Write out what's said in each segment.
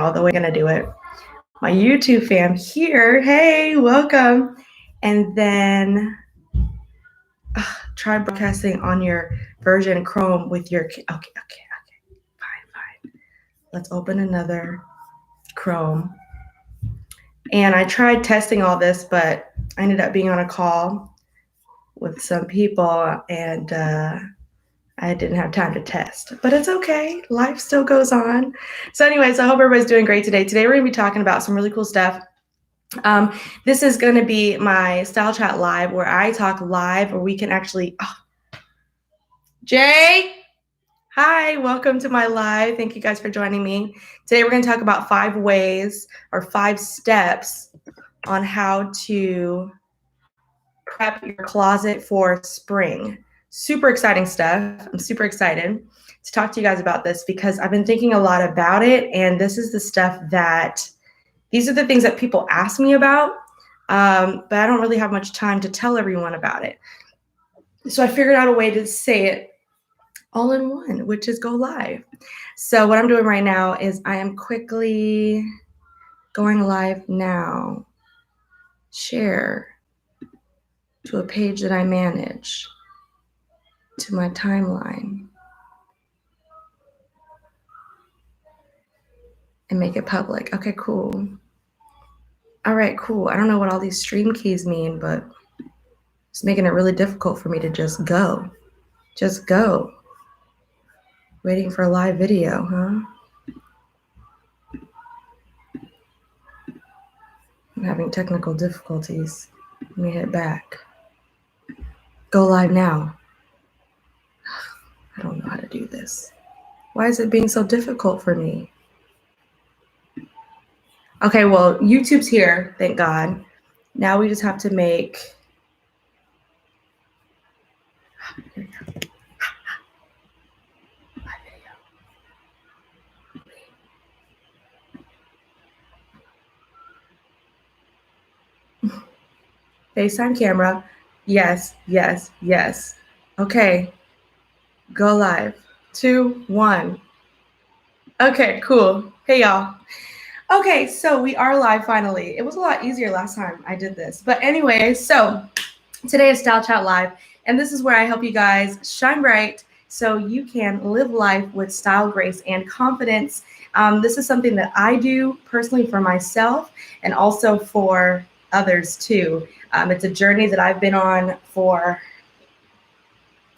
now, the way I'm going to do it. My YouTube fam here. Hey, welcome. And then try broadcasting on your version Chrome with your. Okay. Fine. Let's open another Chrome. And I tried testing all this, but I ended up being on a call with some people and I didn't have time to test, but it's okay. Life still goes on. So anyways, I hope everybody's doing great today. Today we're gonna be talking about some really cool stuff. This is gonna be my Style Chat Live where I talk live where we can actually, Jay, hi, welcome to my live. Thank you guys for joining me. Today we're gonna talk about 5 ways or 5 steps on how to prep your closet for spring. Super exciting stuff. I'm super excited to talk to you guys about this because I've been thinking a lot about it, and this is the stuff these are the things that people ask me about, but I don't really have much time to tell everyone about it. So I figured out a way to say it all in one, which is go live. So what I'm doing right now is I am quickly going live now. Share to a page that I manage, to my timeline, and make it public. Okay, cool. All right, cool. I don't know what all these stream keys mean, but it's making it really difficult for me to just go. Just go. Waiting for a live video, huh? I'm having technical difficulties. Let me hit back. Go live now. I don't know how to do this. Why is it being so difficult for me? Okay, well, YouTube's here, thank God. Now we just have to make... Here we go. FaceTime camera. Yes. Okay. Go live. 2, 1. Okay, cool. Hey, y'all. Okay, so we are live finally. It was a lot easier last time I did this. But anyway, so today is Style Chat Live, and this is where I help you guys shine bright so you can live life with style, grace, and confidence. This is something that I do personally for myself and also for others too. It's a journey that I've been on for,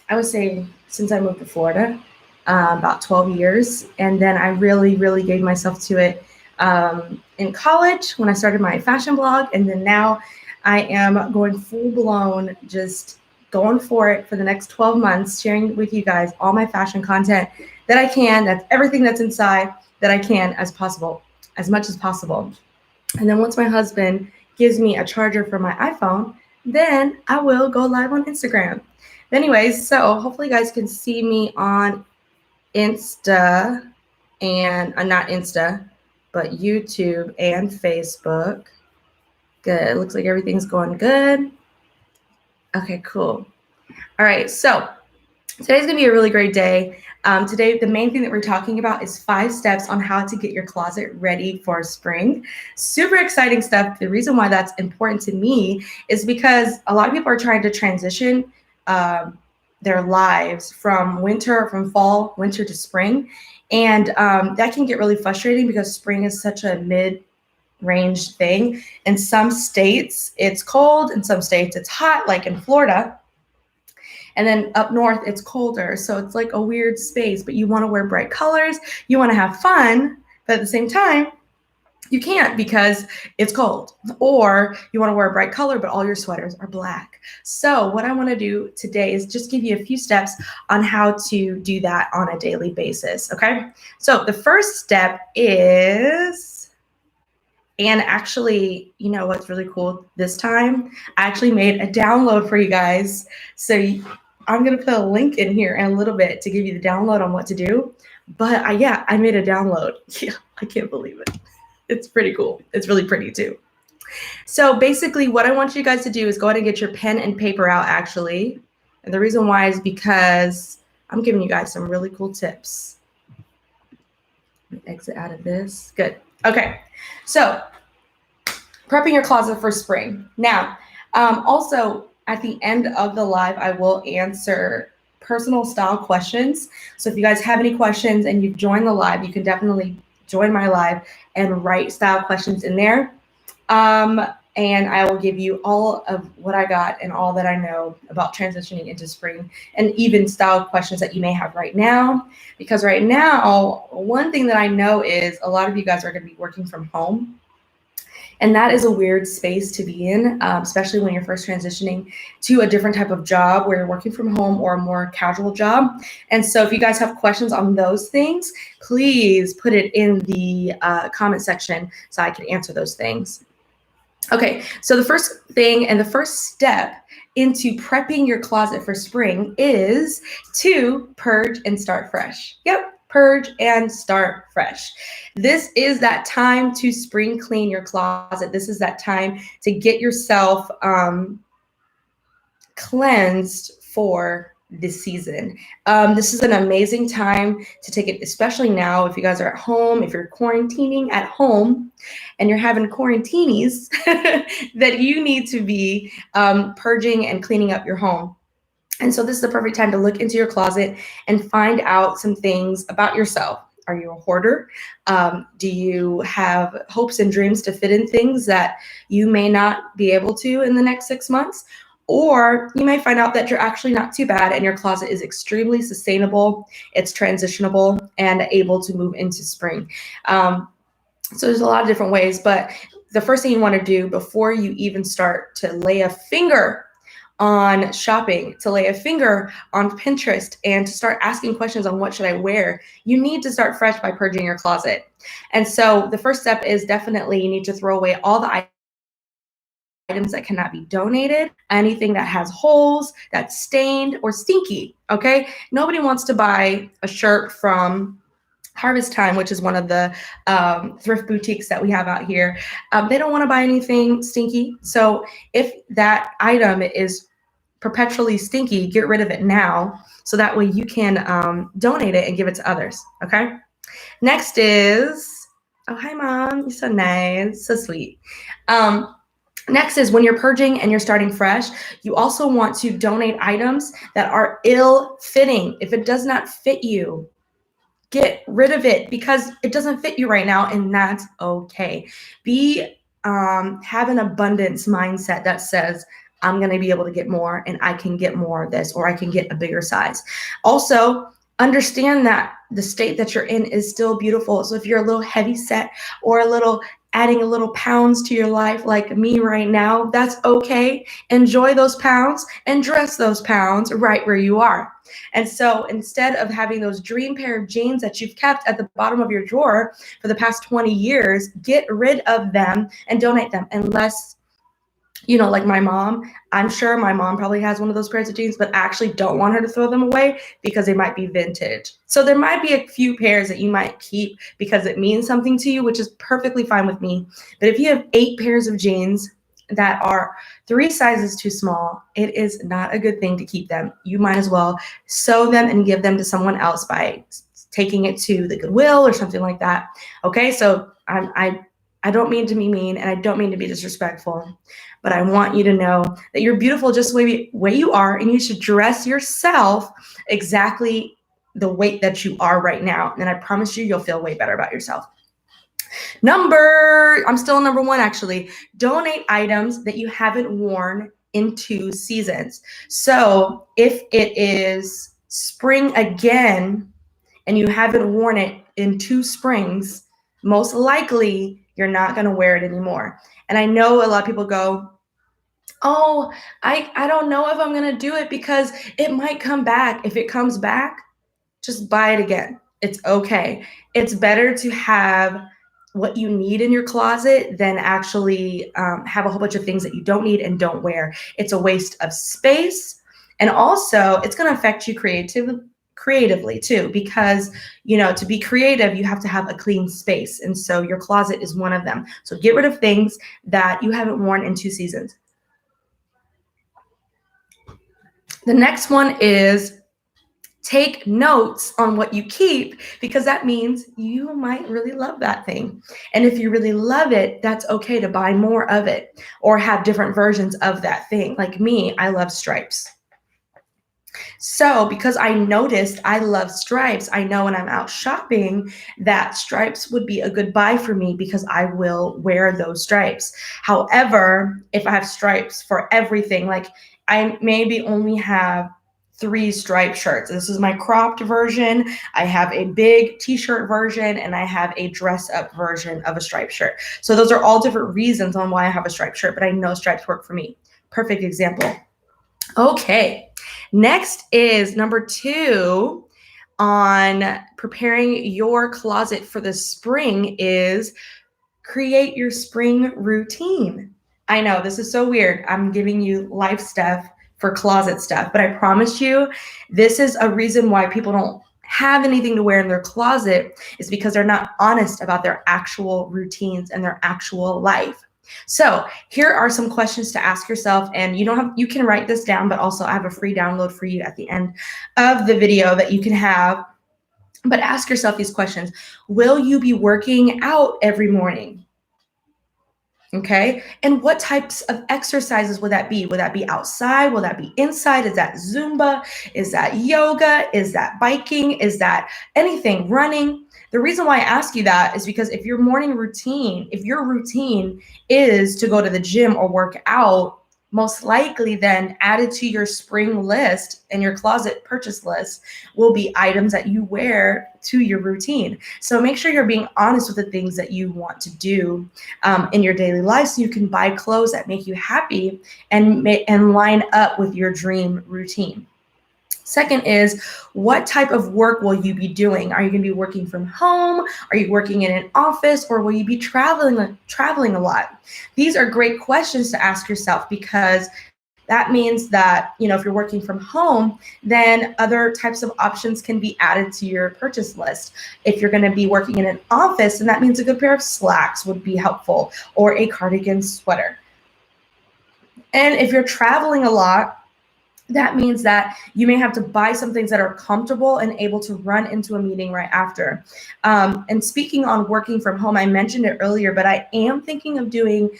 I would say, since I moved to Florida, about 12 years. And then I really gave myself to it in college when I started my fashion blog. And then now I am going full blown, just going for it for the next 12 months, sharing with you guys all my fashion content that I can. That's everything that's inside that I can as much as possible. And then once my husband gives me a charger for my iPhone, then I will go live on Instagram. Anyways, so hopefully you guys can see me on Insta and not Insta, but YouTube and Facebook. Good. Looks like everything's going good. Okay, cool. All right, so today's gonna be a really great day. Today, the main thing that we're talking about is 5 steps on how to get your closet ready for spring. Super exciting stuff. The reason why that's important to me is because a lot of people are trying to transition their lives from fall, winter to spring. And that can get really frustrating because spring is such a mid-range thing. In some states, it's cold. In some states, it's hot, like in Florida. And then up north, it's colder. So it's like a weird space, but you want to wear bright colors. You want to have fun, but at the same time, you can't because it's cold. Or you want to wear a bright color, but all your sweaters are black. So what I want to do today is just give you a few steps on how to do that on a daily basis, okay? So the first step is, and actually, you know what's really cool this time? I actually made a download for you guys. So I'm going to put a link in here in a little bit to give you the download on what to do. But I made a download. Yeah, I can't believe it. It's pretty cool. It's really pretty too. So basically what I want you guys to do is go ahead and get your pen and paper out actually. And the reason why is because I'm giving you guys some really cool tips. Let me exit out of this. Good. Okay, so prepping your closet for spring. Now, also at the end of the live, I will answer personal style questions. So if you guys have any questions and you've joined the live, you can definitely join my live and write style questions in there. And I will give you all of what I got and all that I know about transitioning into spring, and even style questions that you may have right now. Because right now, one thing that I know is a lot of you guys are going to be working from home. And that is a weird space to be in, especially when you're first transitioning to a different type of job where you're working from home or a more casual job. And so if you guys have questions on those things, please put it in the comment section so I can answer those things. Okay, so the first thing and the first step into prepping your closet for spring is to purge and start fresh. Yep, purge and start fresh. This is that time to spring clean your closet. This is that time to get yourself cleansed for this season. This is an amazing time to take it, especially now if you guys are at home, if you're quarantining at home and you're having quarantinis, that you need to be purging and cleaning up your home. And so this is the perfect time to look into your closet and find out some things about yourself. Are you a hoarder? Do you have hopes and dreams to fit in things that you may not be able to in the next 6 months? Or you may find out that you're actually not too bad and your closet is extremely sustainable, it's transitionable, and able to move into spring. So there's a lot of different ways, but the first thing you want to do before you even start to lay a finger on shopping, to lay a finger on Pinterest, and to start asking questions on what should I wear, you need to start fresh by purging your closet. And so the first step is definitely you need to throw away all the items that cannot be donated, anything that has holes, that's stained or stinky, okay? Nobody wants to buy a shirt from Harvest Time, which is one of the thrift boutiques that we have out here. They don't want to buy anything stinky. So if that item is perpetually stinky, get rid of it now so that way you can donate it and give it to others, okay? Next is, oh, hi, Mom. You're so nice, so sweet. Next is when you're purging and you're starting fresh, you also want to donate items that are ill-fitting. If it does not fit you, get rid of it because it doesn't fit you right now, and that's okay. Have an abundance mindset that says, I'm going to be able to get more and I can get more of this, or I can get a bigger size. Also, understand that the state that you're in is still beautiful. So if you're a little heavy set or adding a little pounds to your life like me right now, that's okay. Enjoy those pounds and dress those pounds right where you are. And so instead of having those dream pair of jeans that you've kept at the bottom of your drawer for the past 20 years, get rid of them and donate them. Unless, you know, like my mom, I'm sure my mom probably has one of those pairs of jeans, but I actually don't want her to throw them away because they might be vintage. So there might be a few pairs that you might keep because it means something to you, which is perfectly fine with me. But if you have 8 pairs of jeans that are 3 sizes too small, it is not a good thing to keep them. You might as well sew them and give them to someone else by taking it to the Goodwill or something like that. Okay, so I don't mean to be mean and I don't mean to be disrespectful, but I want you to know that you're beautiful just the way you are, and you should dress yourself exactly the weight that you are right now. And I promise you'll feel way better about yourself. I'm still number 1 actually. Donate items that you haven't worn in 2 seasons. So if it is spring again and you haven't worn it in 2 springs, most likely you're not going to wear it anymore. And I know a lot of people go, oh, I don't know if I'm going to do it because it might come back. If it comes back, just buy it again. It's okay. It's better to have what you need in your closet than actually have a whole bunch of things that you don't need and don't wear. It's a waste of space. And also it's going to affect you creatively too, because, you know, to be creative, you have to have a clean space. And so your closet is one of them. So get rid of things that you haven't worn in 2 seasons. The next one is Take notes on what you keep, because that means you might really love that thing. And if you really love it, that's okay to buy more of it or have different versions of that thing. Like me, I love stripes. So, because I noticed I love stripes, I know when I'm out shopping that stripes would be a good buy for me because I will wear those stripes. However, if I have stripes for everything, like I maybe only have 3 striped shirts. This is my cropped version. I have a big t-shirt version and I have a dress up version of a striped shirt. So those are all different reasons on why I have a striped shirt, but I know stripes work for me. Perfect example. Okay, next is number 2 on preparing your closet for the spring is create your spring routine. I know this is so weird. I'm giving you life stuff for closet stuff, but I promise you, this is a reason why people don't have anything to wear in their closet is because they're not honest about their actual routines and their actual life. So here are some questions to ask yourself, and you can write this down, but also I have a free download for you at the end of the video that you can have. But ask yourself these questions. Will you be working out every morning? Okay. And what types of exercises would that be? Would that be outside? Will that be inside? Is that Zumba? Is that yoga? Is that biking? Is that anything, running? The reason why I ask you that is because if your routine is to go to the gym or work out, most likely then added to your spring list and your closet purchase list will be items that you wear to your routine. So make sure you're being honest with the things that you want to do in your daily life so you can buy clothes that make you happy and line up with your dream routine. Second is, what type of work will you be doing? Are you going to be working from home? Are you working in an office, or will you be traveling a lot? These are great questions to ask yourself, because that means that, if you're working from home, then other types of options can be added to your purchase list. If you're going to be working in an office, then that means a good pair of slacks would be helpful, or a cardigan sweater. And if you're traveling a lot, that means that you may have to buy some things that are comfortable and able to run into a meeting right after. And speaking on working from home, I mentioned it earlier, but I am thinking of doing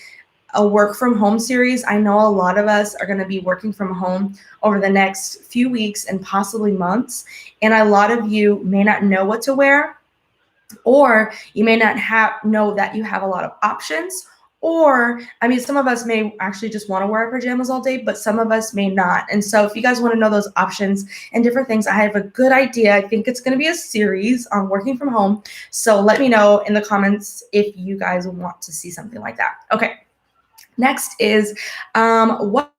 a work from home series. I know a lot of us are going to be working from home over the next few weeks and possibly months. And a lot of you may not know what to wear, or you may not know that you have a lot of options. Or, some of us may actually just want to wear our pajamas all day, but some of us may not. And so if you guys want to know those options and different things, I have a good idea. I think it's going to be a series on working from home. So let me know in the comments if you guys want to see something like that. Okay. Next is what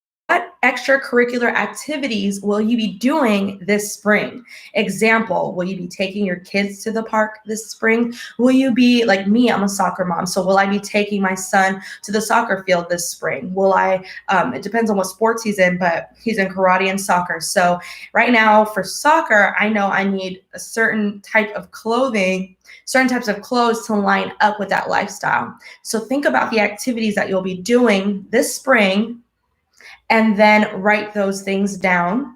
extracurricular activities will you be doing this spring? Example, will you be taking your kids to the park this spring? Will you be, like me, I'm a soccer mom, so will I be taking my son to the soccer field this spring? Will I, it depends on what sports he's in, but he's in karate and soccer. So right now for soccer, I know I need a certain type of clothing, certain types of clothes to line up with that lifestyle. So think about the activities that you'll be doing this spring and then write those things down.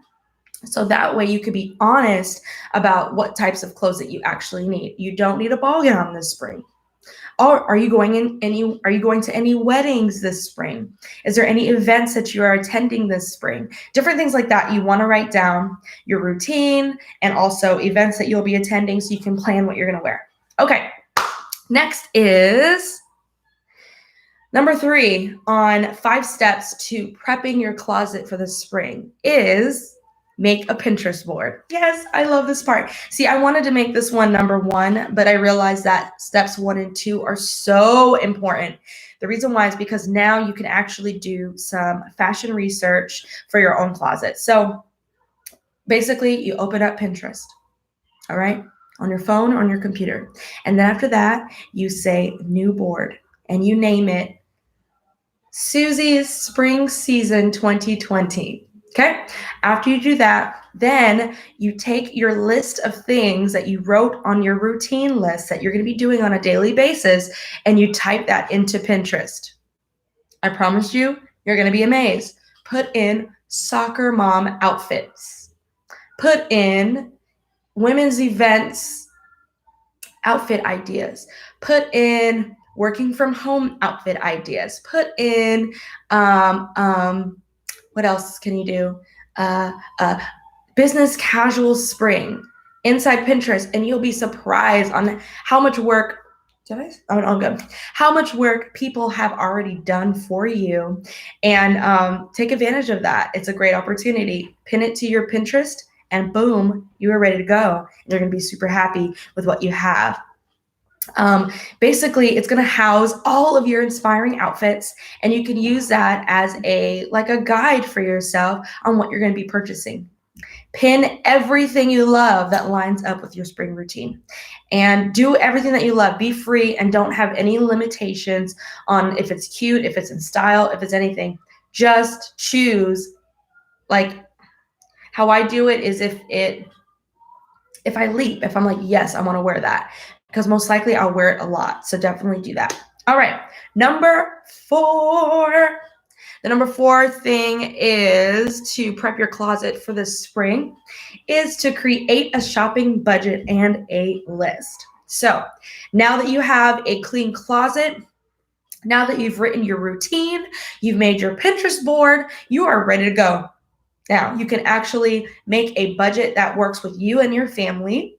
So that way you could be honest about what types of clothes that you actually need. You don't need a ball gown this spring. Or are you going to any weddings this spring? Is there any events that you are attending this spring? Different things like that. You want to write down your routine and also events that you'll be attending so you can plan what you're going to wear. Okay. Next is number 3 on 5 steps to prepping your closet for the spring is make a Pinterest board. Yes, I love this part. See, I wanted to make this one number 1, but I realized that steps 1 and 2 are so important. The reason why is because now you can actually do some fashion research for your own closet. So basically, you open up Pinterest, all right, on your phone or on your computer. And then after that, you say new board and you name it Susie's Spring Season 2020. Okay. After you do that, then you take your list of things that you wrote on your routine list that you're going to be doing on a daily basis, and you type that into Pinterest. I promise you, you're going to be amazed. Put in soccer mom outfits. Put in women's events outfit ideas. Put in working from home outfit ideas. Put in what else can you do? Business casual spring inside Pinterest, and you'll be surprised on how much work. Oh, good. How much work people have already done for you, and take advantage of that. It's a great opportunity. Pin it to your Pinterest, and boom, you are ready to go. You're going to be super happy with what you have. Basically, it's going to house all of your inspiring outfits, and you can use that as a guide for yourself on what you're going to be purchasing. Pin everything you love that lines up with your spring routine, and do everything that you love. Be free and don't have any limitations on if it's cute, if it's in style, if it's anything. Just choose. Like how I do it is if I'm like, yes, I want to wear that, because most likely I'll wear it a lot. So definitely do that. All right. Number 4. The number 4 thing is to prep your closet for the spring is to create a shopping budget and a list. So now that you have a clean closet, now that you've written your routine, you've made your Pinterest board, you are ready to go. Now you can actually make a budget that works with you and your family,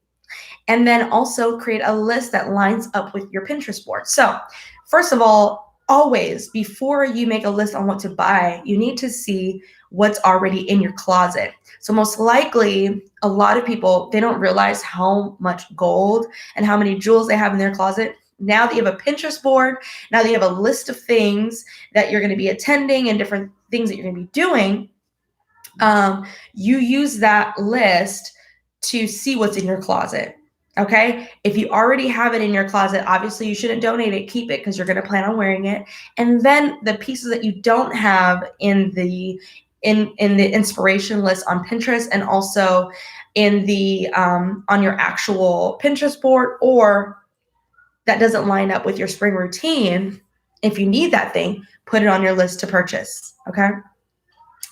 and then also create a list that lines up with your Pinterest board. So first of all, always, before you make a list on what to buy, you need to see what's already in your closet. So most likely, a lot of people, they don't realize how much gold and how many jewels they have in their closet. Now that you have a Pinterest board, now that you have a list of things that you're going to be attending and different things that you're going to be doing, you use that list to see what's in your closet. Okay. If you already have it in your closet, obviously you shouldn't donate it, keep it, because you're going to plan on wearing it. And then the pieces that you don't have in the inspiration list on Pinterest, and also in the on your actual Pinterest board, or that doesn't line up with your spring routine, if you need that thing, put it on your list to purchase. Okay.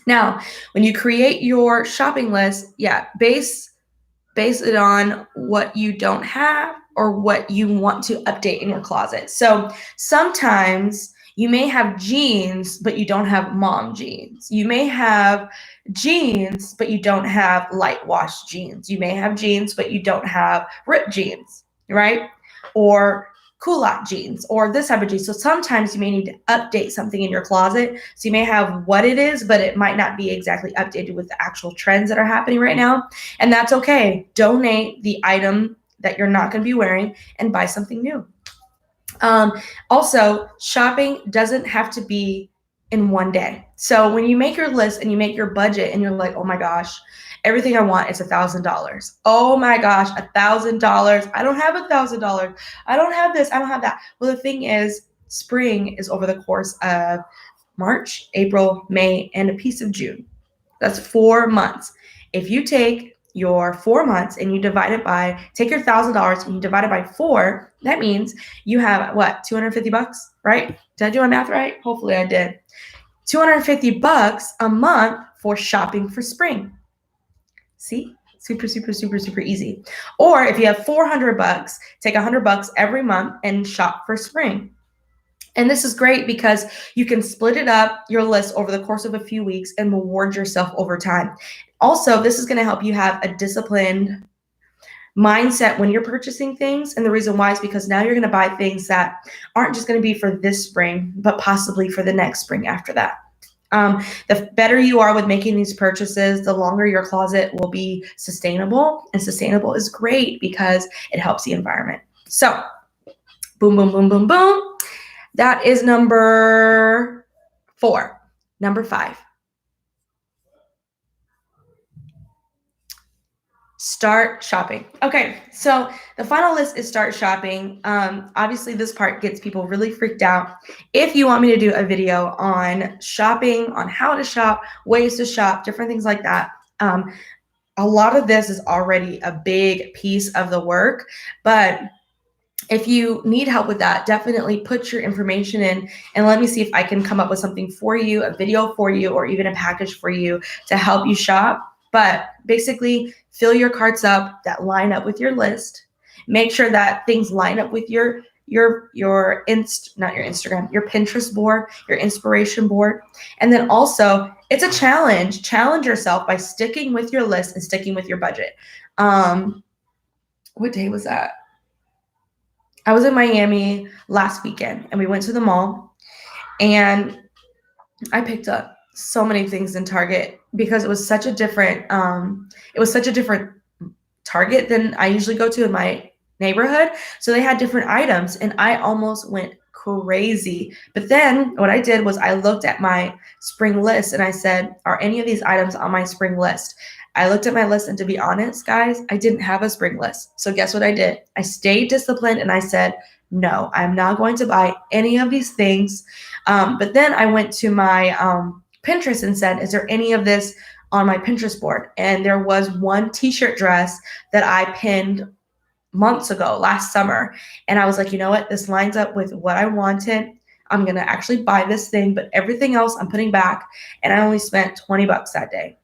Now, when you create your shopping list, base it on what you don't have or what you want to update in your closet. So sometimes you may have jeans, but you don't have mom jeans. You may have jeans, but you don't have light wash jeans. You may have jeans, but you don't have ripped jeans, right? Or culotte jeans, or this type of jeans. So sometimes you may need to update something in your closet. So you may have what it is, but it might not be exactly updated with the actual trends that are happening right now. And that's okay. Donate the item that you're not going to be wearing and buy something new. Also, shopping doesn't have to be in one day. So when you make your list and you make your budget and you're like, oh my gosh, everything I want is $1,000. Oh my gosh, $1,000. I don't have $1,000. I don't have this. I don't have that. Well, the thing is, spring is over the course of March, April, May, and a piece of June. That's 4 months. If you take your 4 months and you divide it by, take your $1,000 and you divide it by 4, that means you have what, $250, right? Did I do my math right? Hopefully I did. $250 a month for shopping for spring. See? Super, super, super, super easy. Or if you have $400, take $100 every month and shop for spring. And this is great because you can split it up, your list, over the course of a few weeks and reward yourself over time. Also, this is going to help you have a disciplined mindset when you're purchasing things. And the reason why is because now you're going to buy things that aren't just going to be for this spring, but possibly for the next spring after that. The better you are with making these purchases, the longer your closet will be sustainable. And sustainable is great because it helps the environment. So boom, boom, boom, boom, boom. That is number 4. Number 5. Start shopping. Okay, so the final list is start shopping. Obviously, this part gets people really freaked out. If you want me to do a video on shopping, on how to shop, ways to shop, different things like that, a lot of this is already a big piece of the work. But if you need help with that, definitely put your information in and let me see if I can come up with something for you, a video for you, or even a package for you to help you shop. But basically, fill your carts up that line up with your list. Make sure that things line up with your not your Instagram, your Pinterest board, your inspiration board. And then also, it's a challenge. Challenge yourself by sticking with your list and sticking with your budget. What day was that? I was in Miami last weekend and we went to the mall and I picked up so many things in Target because it was such a different Target than I usually go to in my neighborhood. So they had different items and I almost went crazy. But then what I did was I looked at my spring list and I said, are any of these items on my spring list? I looked at my list and to be honest, guys, I didn't have a spring list. So guess what I did? I stayed disciplined and I said, no, I'm not going to buy any of these things. But then I went to my Pinterest and said, is there any of this on my Pinterest board? And there was one t-shirt dress that I pinned months ago, last summer. And I was like, you know what? This lines up with what I wanted. I'm going to actually buy this thing, but everything else I'm putting back. And I only spent $20 that day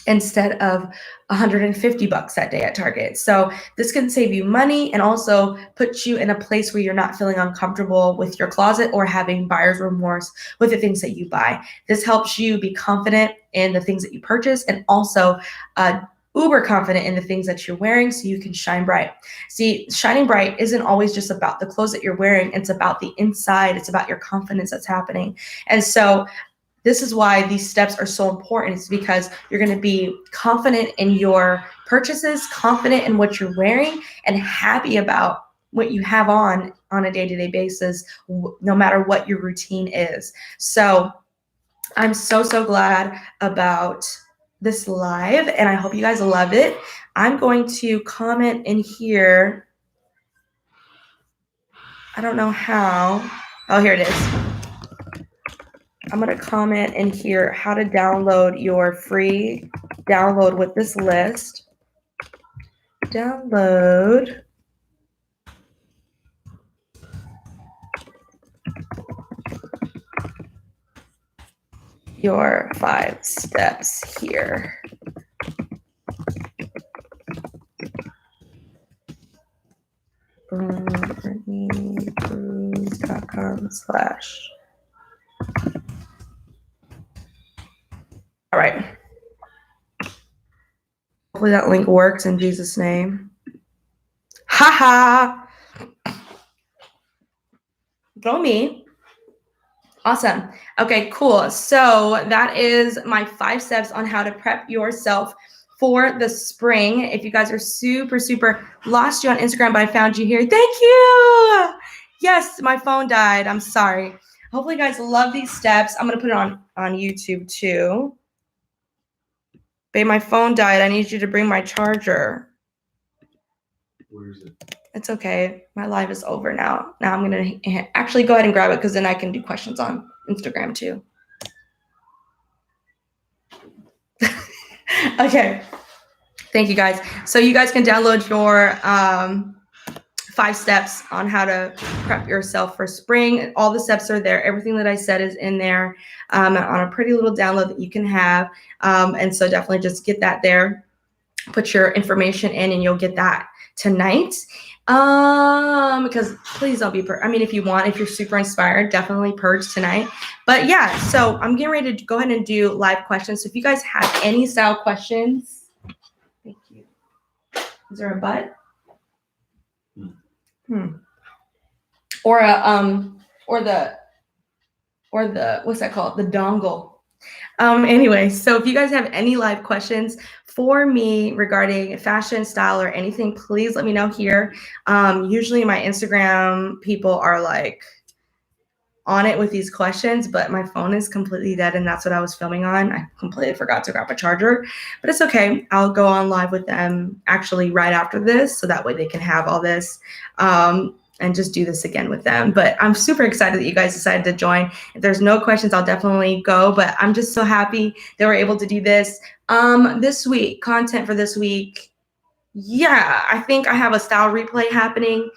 instead of $150 that day at Target. So this can save you money and also put you in a place where you're not feeling uncomfortable with your closet or having buyer's remorse with the things that you buy. This helps you be confident in the things that you purchase and also uber confident in the things that you're wearing so you can shine bright. See, shining bright isn't always just about the clothes that you're wearing. It's about the inside. It's about your confidence that's happening. And so this is why these steps are so important. It's because you're going to be confident in your purchases, confident in what you're wearing, and happy about what you have on a day-to-day basis, no matter what your routine is. So I'm so glad about this live, and I hope you guys love it. I'm going to comment in here. I don't know how. Oh, here it is. I'm going to comment in here how to download your free download with this list. Download your 5 steps here. BrittanyCruz.com/. All right. Hopefully that link works in Jesus' name. Haha. Go me. Awesome. Okay, cool. So that is my 5 steps on how to prep yourself for the spring. If you guys are super lost you on Instagram, but I found you here. Thank you. Yes, my phone died. I'm sorry. Hopefully you guys love these steps. I'm going to put it on YouTube too. Babe, my phone died. I need you to bring my charger. Where is it? It's okay. My live is over now. Now I'm going to actually go ahead and grab it because then I can do questions on Instagram too. Okay. Thank you guys. So you guys can download your 5 steps on how to prep yourself for spring. All the steps are there. Everything that I said is in there on a pretty little download that you can have. And so definitely just get that there. Put your information in and you'll get that tonight. Because please don't be if you want, if you're super inspired, definitely purge tonight. But yeah, so I'm getting ready to go ahead and do live questions. So if you guys have any style questions, thank you. Is there a butt? Or the what's that called? The dongle. Anyway, so if you guys have any live questions for me regarding fashion, style, or anything, please let me know here. Usually my Instagram people are like on it with these questions, but my phone is completely dead and that's what I was filming on. I completely forgot to grab a charger, but it's okay. I'll go on live with them actually right after this so that way they can have all this and just do this again with them. But I'm super excited that you guys decided to join. If there's no questions, I'll definitely go, but I'm just so happy that we're able to do this. This week, content for this week. Yeah, I think I have a style replay happening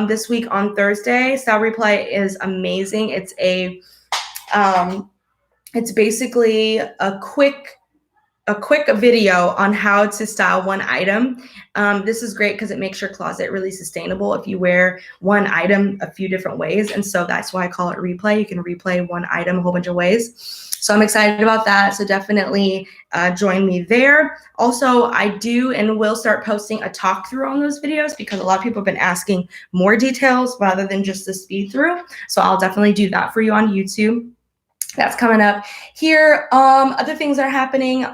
this week on Thursday. Style replay is amazing. It's basically a quick a quick video on how to style one item. This is great because it makes your closet really sustainable if you wear one item a few different ways. And so that's why I call it replay. You can replay one item a whole bunch of ways. So I'm excited about that. So definitely join me there. Also, I do and will start posting a talk through on those videos because a lot of people have been asking more details rather than just the speed through. So I'll definitely do that for you on YouTube. That's coming up here. Other things are happening.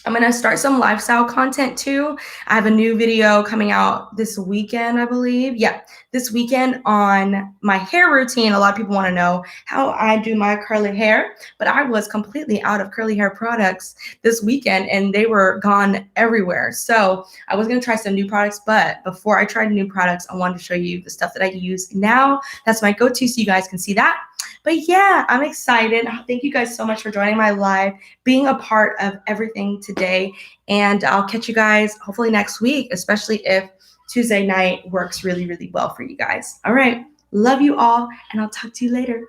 I'm going to start some lifestyle content too. I have a new video coming out this weekend, I believe. Yeah, this weekend on my hair routine. A lot of people want to know how I do my curly hair, but I was completely out of curly hair products this weekend and they were gone everywhere. So I was going to try some new products, but before I tried new products, I wanted to show you the stuff that I use now. That's my go-to so you guys can see that. But yeah, I'm excited. Thank you guys so much for joining my live, being a part of everything today. And I'll catch you guys hopefully next week, especially if Tuesday night works really, really well for you guys. All right. Love you all, and I'll talk to you later.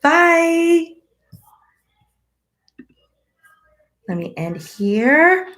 Bye. Let me end here.